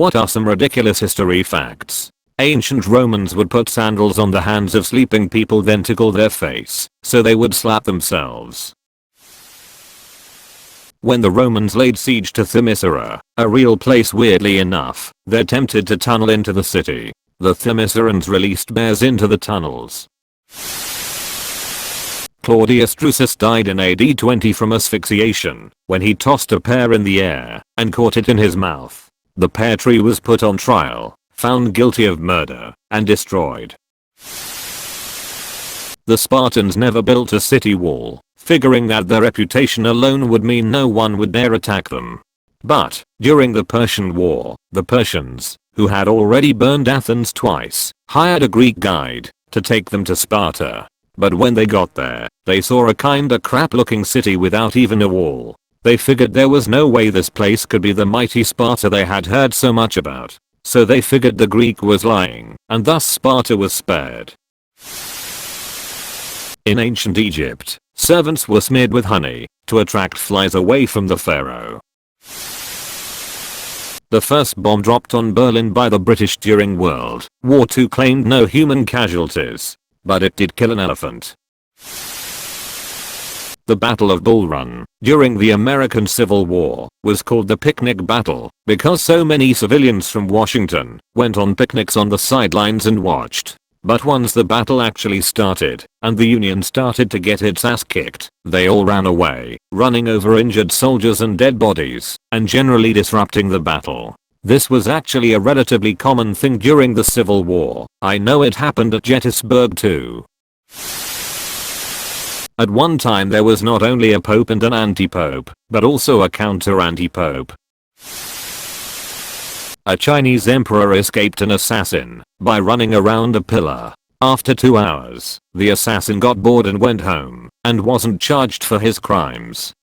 What are some ridiculous history facts? Ancient Romans would put sandals on the hands of sleeping people then tickle their face, so they would slap themselves. When the Romans laid siege to Themyscira, a real place weirdly enough, they attempted to tunnel into the city. The Themiscirans released bears into the tunnels. Claudius Drusus died in AD 20 from asphyxiation when he tossed a pear in the air and caught it in his mouth. The pear tree was put on trial, found guilty of murder, and destroyed. The Spartans never built a city wall, figuring that their reputation alone would mean no one would dare attack them. But, during the Persian War, the Persians, who had already burned Athens twice, hired a Greek guide to take them to Sparta. But when they got there, they saw a kinda crap looking city without even a wall. They figured there was no way this place could be the mighty Sparta they had heard so much about. So they figured the Greek was lying, and thus Sparta was spared. In ancient Egypt, servants were smeared with honey to attract flies away from the pharaoh. The first bomb dropped on Berlin by the British during World War II claimed no human casualties, but it did kill an elephant. The Battle of Bull Run, during the American Civil War, was called the Picnic Battle because so many civilians from Washington went on picnics on the sidelines and watched. But once the battle actually started, and the Union started to get its ass kicked, they all ran away, running over injured soldiers and dead bodies, and generally disrupting the battle. This was actually a relatively common thing during the Civil War. I know it happened at Gettysburg too. At one time there was not only a pope and an anti-pope, but also a counter-anti-pope. A Chinese emperor escaped an assassin by running around a pillar. After 2 hours, the assassin got bored and went home, and wasn't charged for his crimes.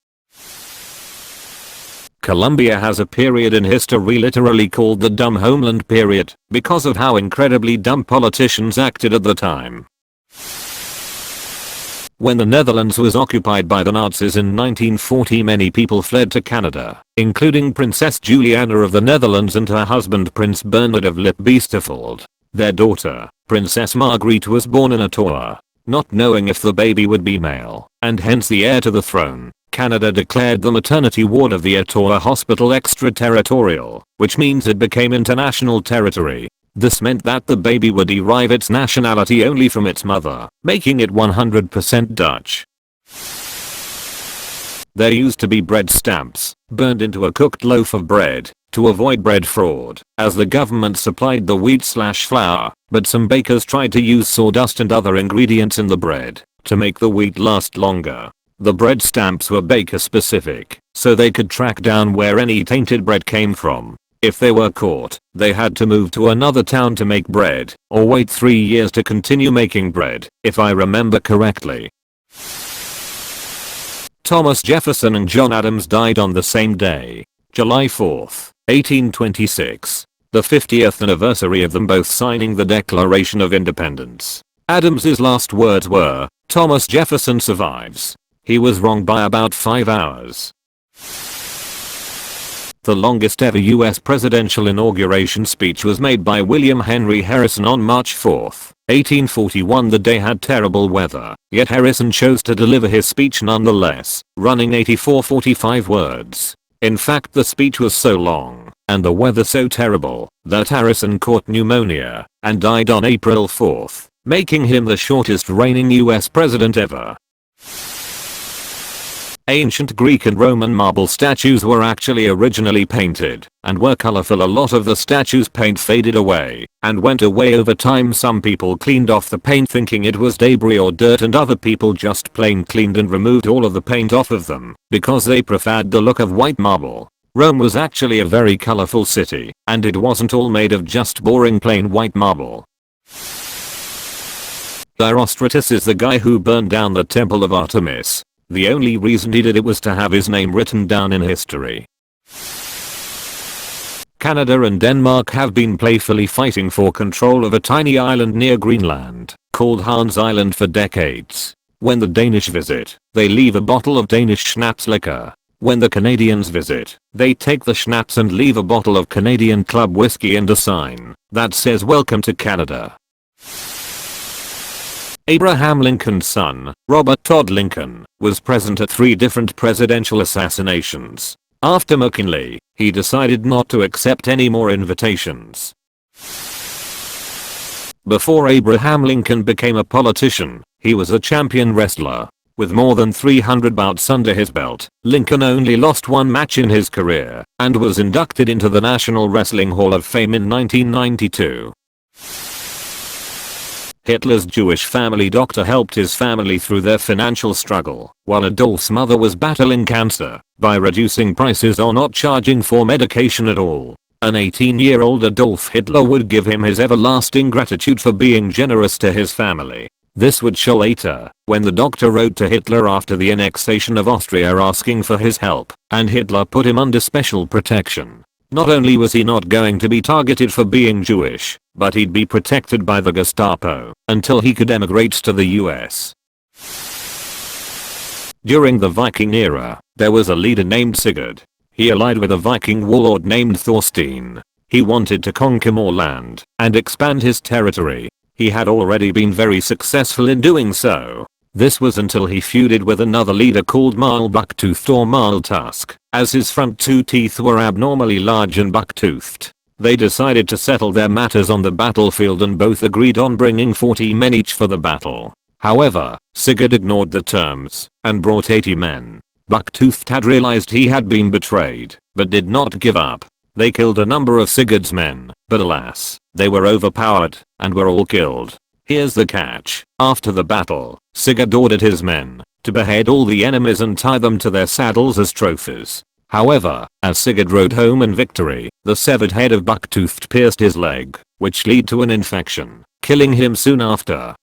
Colombia has a period in history literally called the dumb homeland period because of how incredibly dumb politicians acted at the time. When the Netherlands was occupied by the Nazis in 1940, many people fled to Canada, including Princess Juliana of the Netherlands and her husband Prince Bernhard of Lippe-Biesterfeld. Their daughter, Princess Margriet, was born in Ottawa. Not knowing if the baby would be male, and hence the heir to the throne, Canada declared the maternity ward of the Ottawa Hospital extraterritorial, which means it became international territory. This meant that the baby would derive its nationality only from its mother, making it 100% Dutch. There used to be bread stamps burned into a cooked loaf of bread to avoid bread fraud, as the government supplied the wheat/flour, but some bakers tried to use sawdust and other ingredients in the bread to make the wheat last longer. The bread stamps were baker specific, so they could track down where any tainted bread came from. If they were caught, they had to move to another town to make bread, or wait 3 years to continue making bread, if I remember correctly. Thomas Jefferson and John Adams died on the same day, July 4, 1826, the 50th anniversary of them both signing the Declaration of Independence. Adams's last words were, "Thomas Jefferson survives." He was wrong by about 5 hours. The longest ever US presidential inauguration speech was made by William Henry Harrison on March 4, 1841. The day had terrible weather, yet Harrison chose to deliver his speech nonetheless, running 84.45 words. In fact, the speech was so long, and the weather so terrible, that Harrison caught pneumonia and died on April 4, making him the shortest reigning US president ever. Ancient Greek and Roman marble statues were actually originally painted and were colorful. A lot of the statues' paint faded away and went away over time. Some people cleaned off the paint thinking it was debris or dirt, and other people just plain cleaned and removed all of the paint off of them because they preferred the look of white marble. Rome was actually a very colorful city, and it wasn't all made of just boring plain white marble. Herostratus is the guy who burned down the temple of Artemis. The only reason he did it was to have his name written down in history. Canada and Denmark have been playfully fighting for control of a tiny island near Greenland, called Hans Island, for decades. When the Danish visit, they leave a bottle of Danish schnapps liquor. When the Canadians visit, they take the schnapps and leave a bottle of Canadian Club whiskey and a sign that says "Welcome to Canada." Abraham Lincoln's son, Robert Todd Lincoln, was present at 3 different presidential assassinations. After McKinley, he decided not to accept any more invitations. Before Abraham Lincoln became a politician, he was a champion wrestler. With more than 300 bouts under his belt, Lincoln only lost 1 match in his career and was inducted into the National Wrestling Hall of Fame in 1992. Hitler's Jewish family doctor helped his family through their financial struggle, while Adolf's mother was battling cancer, by reducing prices or not charging for medication at all. An 18-year-old Adolf Hitler would give him his everlasting gratitude for being generous to his family. This would show later, when the doctor wrote to Hitler after the annexation of Austria asking for his help, and Hitler put him under special protection. Not only was he not going to be targeted for being Jewish, but he'd be protected by the Gestapo until he could emigrate to the US. During the Viking era, there was a leader named Sigurd. He allied with a Viking warlord named Thorstein. He wanted to conquer more land and expand his territory. He had already been very successful in doing so. This was until he feuded with another leader called Marl Bucktoothed or Marl Tusk, as his front 2 teeth were abnormally large and buck-toothed. They decided to settle their matters on the battlefield and both agreed on bringing 40 men each for the battle. However, Sigurd ignored the terms and brought 80 men. Bucktoothed had realized he had been betrayed, but did not give up. They killed a number of Sigurd's men, but alas, they were overpowered and were all killed. Here's the catch. After the battle, Sigurd ordered his men to behead all the enemies and tie them to their saddles as trophies. However, as Sigurd rode home in victory, the severed head of Bucktoothed pierced his leg, which led to an infection, killing him soon after.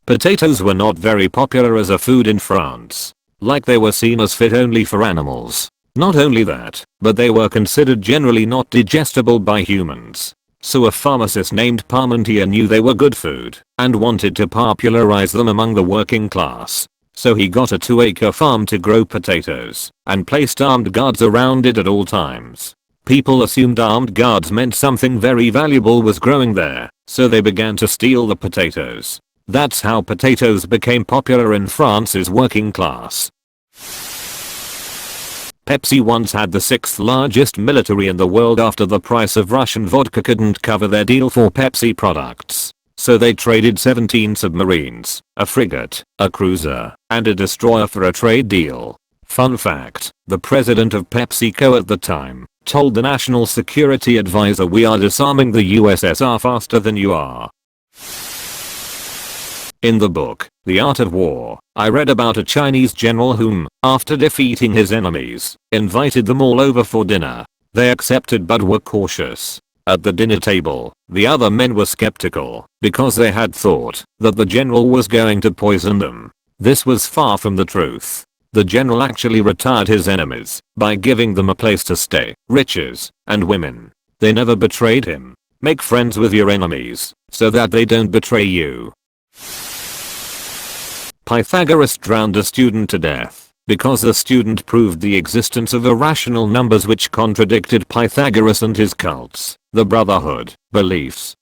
Potatoes were not very popular as a food in France. Like they were seen as fit only for animals. Not only that, but they were considered generally not digestible by humans. So a pharmacist named Parmentier knew they were good food and wanted to popularize them among the working class. So he got a 2-acre farm to grow potatoes and placed armed guards around it at all times. People assumed armed guards meant something very valuable was growing there, so they began to steal the potatoes. That's how potatoes became popular in France's working class. Pepsi once had the 6th largest military in the world after the price of Russian vodka couldn't cover their deal for Pepsi products. So they traded 17 submarines, a frigate, a cruiser, and a destroyer for a trade deal. Fun fact, the president of PepsiCo at the time told the National Security Advisor, "We are disarming the USSR faster than you are." In the book, The Art of War, I read about a Chinese general whom, after defeating his enemies, invited them all over for dinner. They accepted but were cautious. At the dinner table, the other men were skeptical because they had thought that the general was going to poison them. This was far from the truth. The general actually retired his enemies by giving them a place to stay, riches, and women. They never betrayed him. Make friends with your enemies so that they don't betray you. Pythagoras drowned a student to death because the student proved the existence of irrational numbers which contradicted Pythagoras and his cult's, the Brotherhood, beliefs.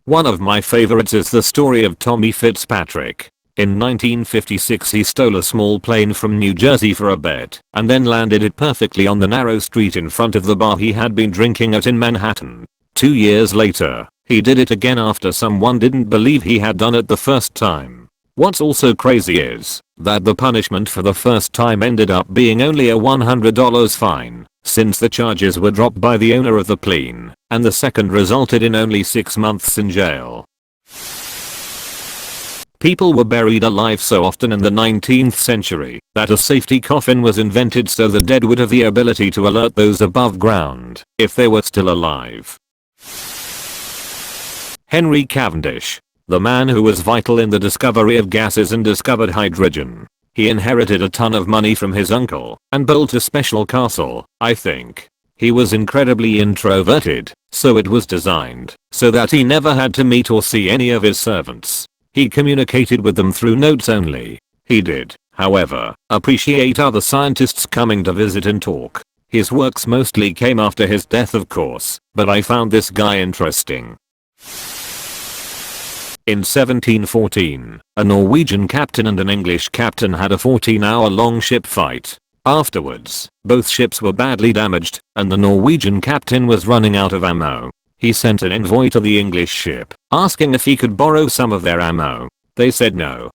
One of my favorites is the story of Tommy Fitzpatrick. In 1956 he stole a small plane from New Jersey for a bet and then landed it perfectly on the narrow street in front of the bar he had been drinking at in Manhattan. 2 years later, he did it again after someone didn't believe he had done it the first time. What's also crazy is that the punishment for the first time ended up being only a $100 fine, since the charges were dropped by the owner of the plane, and the second resulted in only 6 months in jail. People were buried alive so often in the 19th century that a safety coffin was invented so the dead would have the ability to alert those above ground if they were still alive. Henry Cavendish, the man who was vital in the discovery of gases and discovered hydrogen. He inherited a ton of money from his uncle and built a special castle, I think. He was incredibly introverted, so it was designed so that he never had to meet or see any of his servants. He communicated with them through notes only. He did, However, appreciate other scientists coming to visit and talk. His works mostly came after his death of course, but I found this guy interesting. In 1714, a Norwegian captain and an English captain had a 14-hour-long ship fight. Afterwards, both ships were badly damaged, and the Norwegian captain was running out of ammo. He sent an envoy to the English ship, asking if he could borrow some of their ammo. They said no.